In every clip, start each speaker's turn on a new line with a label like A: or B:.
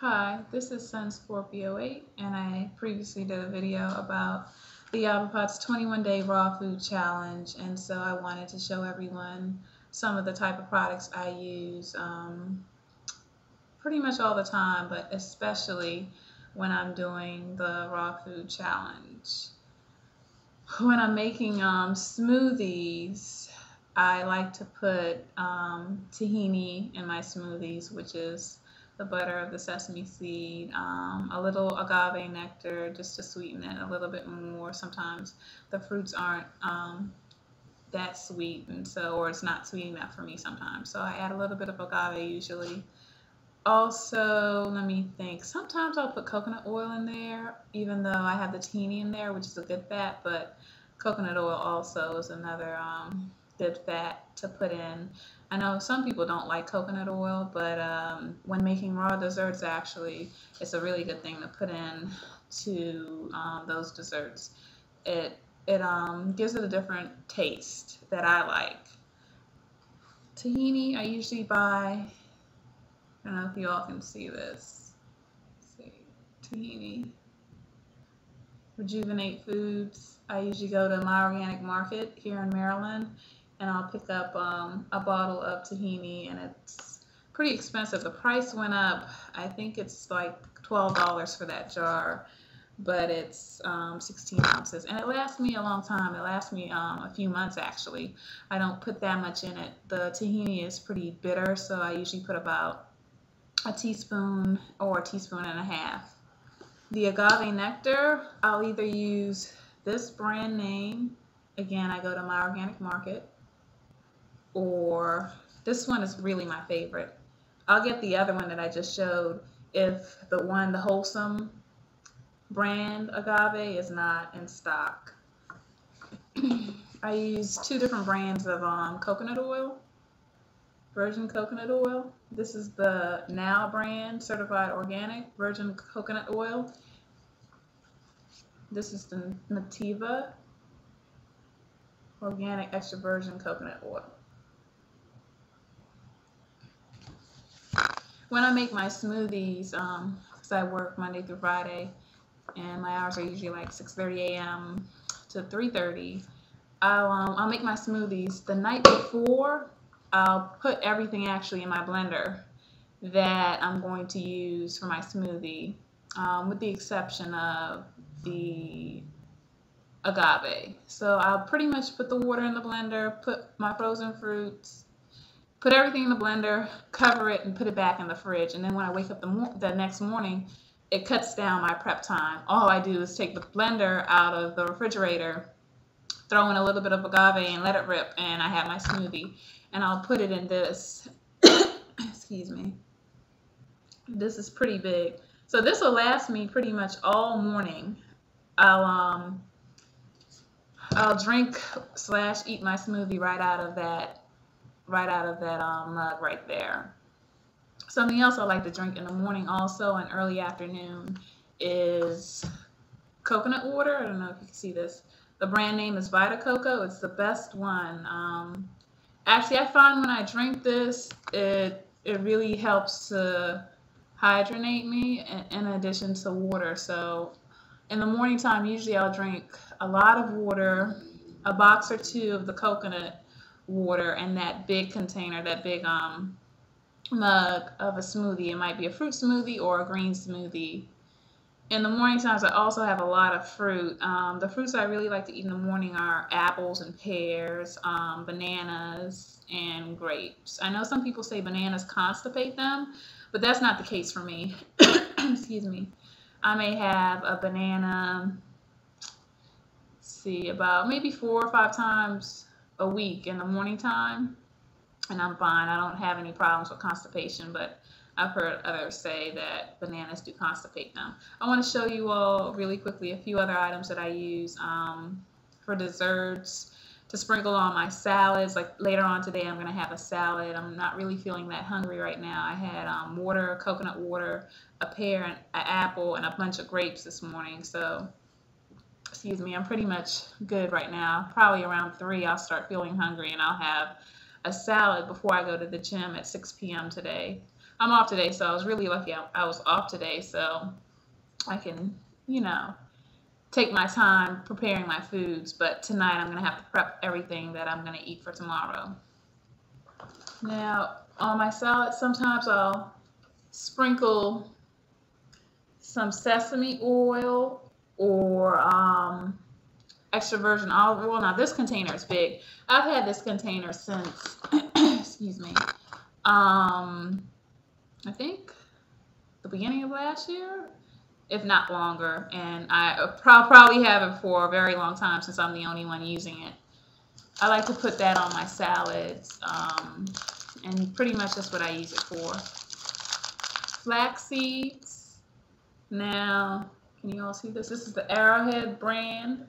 A: Hi, this is Sun Scorpio 8, and I previously did a video about the Avopot's 21-day raw food challenge, and so I wanted to show everyone some of the type of products I use pretty much all the time, but especially when I'm doing the raw food challenge. When I'm making smoothies, I like to put tahini in my smoothies, which is the butter of the sesame seed, a little agave nectar just to sweeten it a little bit more. Sometimes the fruits aren't that sweet, and so, or it's not sweet enough for me sometimes. So I add a little bit of agave usually. Also, let me think. Sometimes I'll put coconut oil in there, even though I have the tahini in there, which is a good fat, but coconut oil also is another good fat to put in. I know some people don't like coconut oil, but when making raw desserts, actually, it's a really good thing to put in to those desserts. It gives it a different taste that I like. Tahini, I usually buy. I don't know if you all can see this. Let's see, tahini, Rejuvenate Foods. I usually go to my organic market here in Maryland, and I'll pick up a bottle of tahini, and it's pretty expensive. The price went up. I think it's like $12 for that jar, but it's 16 ounces, and it lasts me a long time. It lasts me a few months actually. I don't put that much in it. The tahini is pretty bitter, so I usually put about a teaspoon or a teaspoon and a half. The agave nectar, I'll either use this brand name, again, I go to my organic market, or this one is really my favorite. I'll get the other one that I just showed if the wholesome brand agave is not in stock. I use two different brands of coconut oil. Virgin coconut oil. This is the Now brand, certified organic virgin coconut oil. This is the Nativa organic extra virgin coconut oil. When I make my smoothies, because I work Monday through Friday, and my hours are usually like 6:30 a.m. to 3:30, I'll make my smoothies the night before. I'll put everything actually in my blender that I'm going to use for my smoothie, with the exception of the agave. So I'll pretty much put the water in the blender, put my frozen fruits, put everything in the blender, cover it, and put it back in the fridge. And then when I wake up the next morning, it cuts down my prep time. All I do is take the blender out of the refrigerator, throw in a little bit of agave, and let it rip, and I have my smoothie. And I'll put it in this. Excuse me. This is pretty big. So this will last me pretty much all morning. I'll drink / eat my smoothie right out of that mug right there. Something else I like to drink in the morning also and early afternoon is coconut water. I don't know if you can see this. The brand name is Vita Coco. It's the best one. Actually, I find when I drink this, it really helps to hydrate me in addition to water. So in the morning time, usually I'll drink a lot of water, a box or two of the coconut water, and that big container, that big mug of a smoothie. It might be a fruit smoothie or a green smoothie. In the morning times, I also have a lot of fruit. The fruits I really like to eat in the morning are apples and pears, bananas, and grapes. I know some people say bananas constipate them, but that's not the case for me. Excuse me. I may have a banana, see, about maybe 4 or 5 times a week in the morning time, and I'm fine. I don't have any problems with constipation, but I've heard others say that bananas do constipate them. I want to show you all really quickly a few other items that I use for desserts, to sprinkle on my salads. Like later on today, I'm going to have a salad. I'm not really feeling that hungry right now. I had water, coconut water, a pear, an apple, and a bunch of grapes this morning. So, excuse me, I'm pretty much good right now. Probably around 3, I'll start feeling hungry, and I'll have a salad before I go to the gym at 6 p.m. today. I'm off today, so I was really lucky I was off today, so I can, you know, take my time preparing my foods. But tonight I'm going to have to prep everything that I'm going to eat for tomorrow. Now, on my salad, sometimes I'll sprinkle some sesame oil or extra virgin olive oil. Now, this container is big. I've had this container since, excuse me, I think the beginning of last year, if not longer. And I probably have it for a very long time since I'm the only one using it. I like to put that on my salads, and pretty much that's what I use it for. Flax seeds. Now, can you all see this? This is the Arrowhead brand.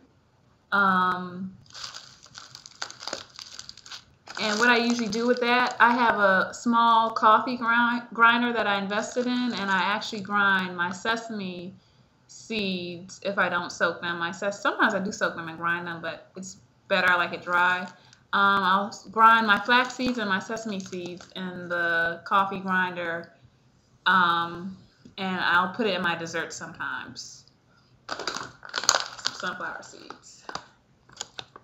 A: And what I usually do with that, I have a small coffee grinder that I invested in, and I actually grind my sesame seeds if I don't soak them. Sometimes I do soak them and grind them, but it's better I like it dry. I'll grind my flax seeds and my sesame seeds in the coffee grinder, and I'll put it in my dessert sometimes. Some sunflower seeds.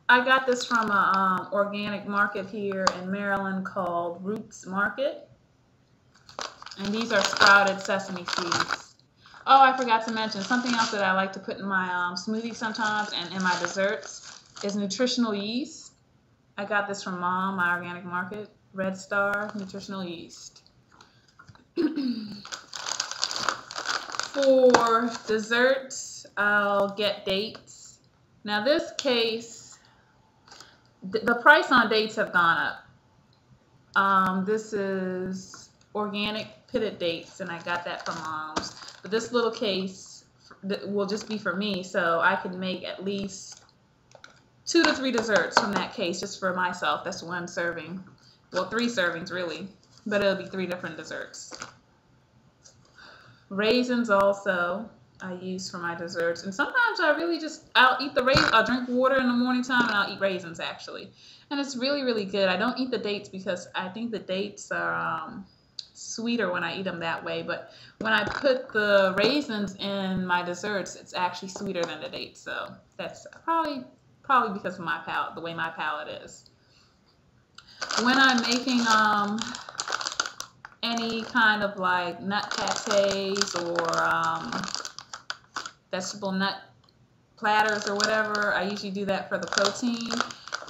A: I got this from an organic market here in Maryland called Roots Market. And these are sprouted sesame seeds. Oh, I forgot to mention something else that I like to put in my smoothies sometimes and in my desserts is nutritional yeast. I got this from Mom, my organic market, Red Star nutritional yeast. For desserts, I'll get dates. Now this case, the price on dates have gone up. This is organic pitted dates, and I got that from Mom's. But this little case will just be for me, so I can make at least 2 to 3 desserts from that case just for myself. That's 1 serving. Well, 3 servings really, but it'll be 3 different desserts. Raisins also I use for my desserts, and sometimes I'll eat the raisins. I'll drink water in the morning time and I'll eat raisins actually, and it's really, really good. I don't eat the dates because I think the dates are sweeter when I eat them that way, but when I put the raisins in my desserts, it's actually sweeter than the dates. So that's probably because of my palate, the way my palate is. When I'm making any kind of like nut pates or vegetable nut platters or whatever, I usually do that for the protein.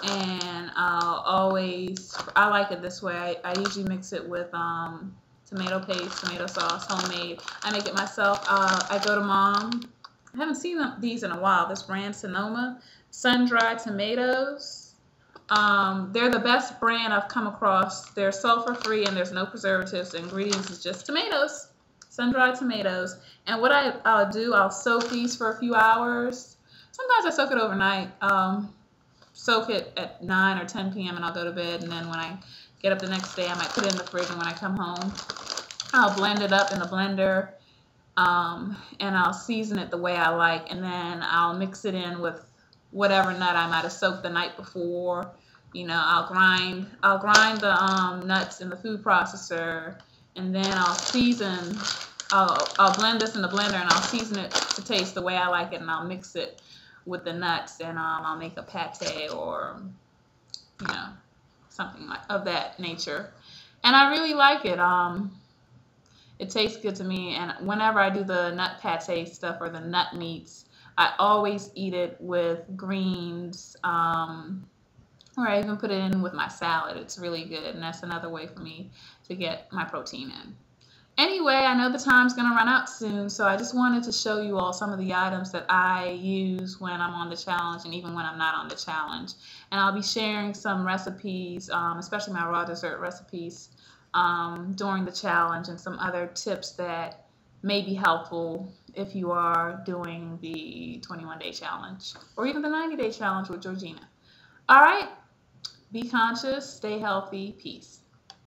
A: And I like it this way. I usually mix it with tomato paste, tomato sauce, homemade. I make it myself. I go to Mom. I haven't seen these in a while. This brand Sonoma, sun-dried tomatoes. They're the best brand I've come across. They're sulfur-free and there's no preservatives. The ingredients is just tomatoes, sun-dried tomatoes. And what I'll do, I'll soak these for a few hours. Sometimes I soak it overnight. Soak it at 9 or 10 p.m. and I'll go to bed. And then when I get up the next day, I might put it in the fridge. And when I come home, I'll blend it up in the blender. And I'll season it the way I like. And then I'll mix it in with whatever nut I might have soaked the night before. You know, I'll grind the nuts in the food processor, and then I'll blend this in the blender and I'll season it to taste the way I like it, and I'll mix it with the nuts, and I'll make a pate or, you know, something of that nature. And I really like it. It tastes good to me, and whenever I do the nut pate stuff or the nut meats, I always eat it with greens, or I even put it in with my salad. It's really good, and that's another way for me to get my protein in. Anyway, I know the time's going to run out soon, so I just wanted to show you all some of the items that I use when I'm on the challenge and even when I'm not on the challenge. And I'll be sharing some recipes, especially my raw dessert recipes, during the challenge, and some other tips that may be helpful if you are doing the 21-day challenge or even the 90-day challenge with Georgina. All right, be conscious, stay healthy, peace.